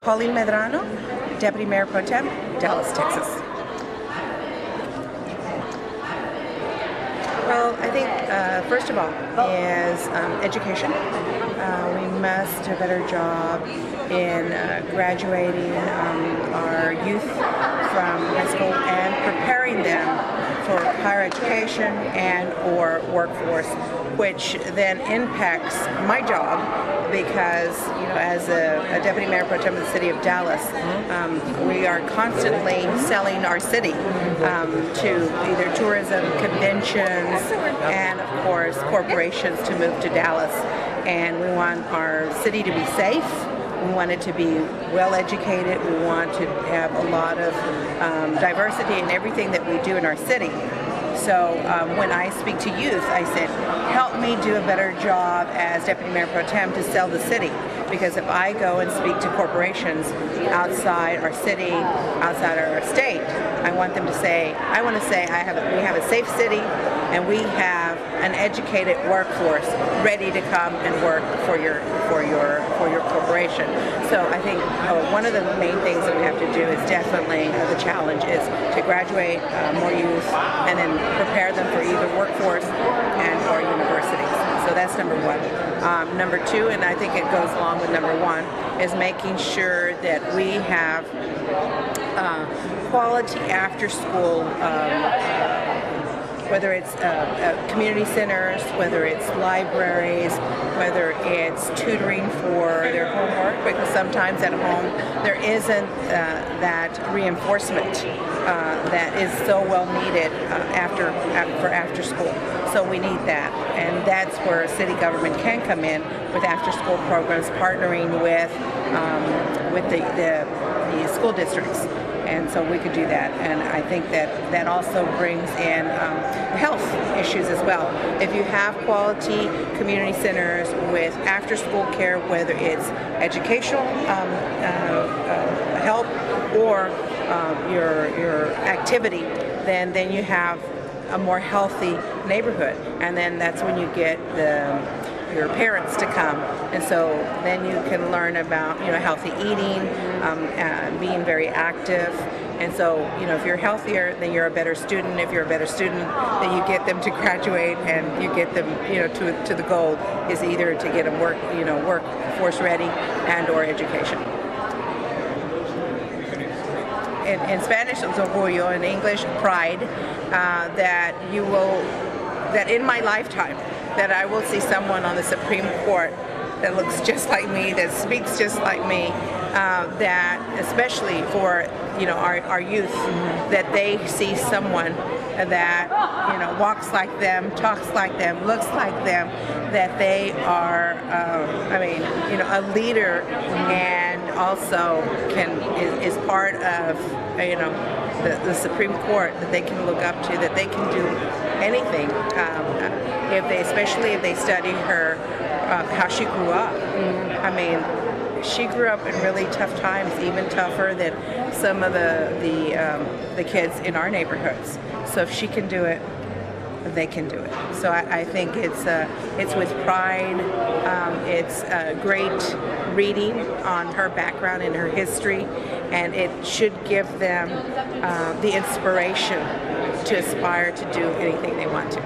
Pauline Medrano, Deputy Mayor Pro Tem, Dallas, Texas. Well, I think first of all is education. We must do a better job in graduating our youth from high school and preparing them for higher education and or workforce, which then impacts my job because, as a Deputy Mayor Pro Tem of the City of Dallas, we are constantly selling our city to either tourism, conventions, and of course corporations to move to Dallas. And we want our city to be safe. We want it to be well educated. We want to have a lot of diversity in everything that we do in our city. So when I speak to youth, I said, help me do a better job as Deputy Mayor Pro Tem to sell the city. Because if I go and speak to corporations outside our city, outside our state, I want them to say, we have a safe city and we have an educated workforce ready to come and work for your corporation. So I think one of the main things that we have to do is definitely the challenge is to graduate more youth and then prepare them for either workforce and or universities. So that's number one. Number two, and I think it goes along with number one, is making sure that we have quality after school, whether it's community centers, whether it's libraries, whether it's tutoring for their homework, because sometimes at home there isn't that reinforcement that is so well needed for after school. So we need that, and that's where city government can come in with after-school programs, partnering with the school districts. And so we could do that, and I think that also brings in health issues as well. If you have quality community centers with after-school care, whether it's educational help or your activity, then you have a more healthy neighborhood, and then that's when you get your parents to come, and so then you can learn about healthy eating, being very active, and so if you're healthier, then you're a better student. If you're a better student, then you get them to graduate, and you get them to the goal is either to get them workforce ready and or education. In Spanish, it's orgullo. In English, pride. That in my lifetime, that I will see someone on the Supreme Court that looks just like me, that speaks just like me, that especially for our youth, that they see someone that walks like them, talks like them, looks like them, that they are a leader, and also is part of the Supreme Court, that they can look up to, that they can do anything, especially if they study her how she grew up. She grew up in really tough times, even tougher than some of the kids in our neighborhoods. So if she can do it, they can do it. So I think it's with pride. It's great reading on her background and her history, and it should give them the inspiration to aspire to do anything they want to.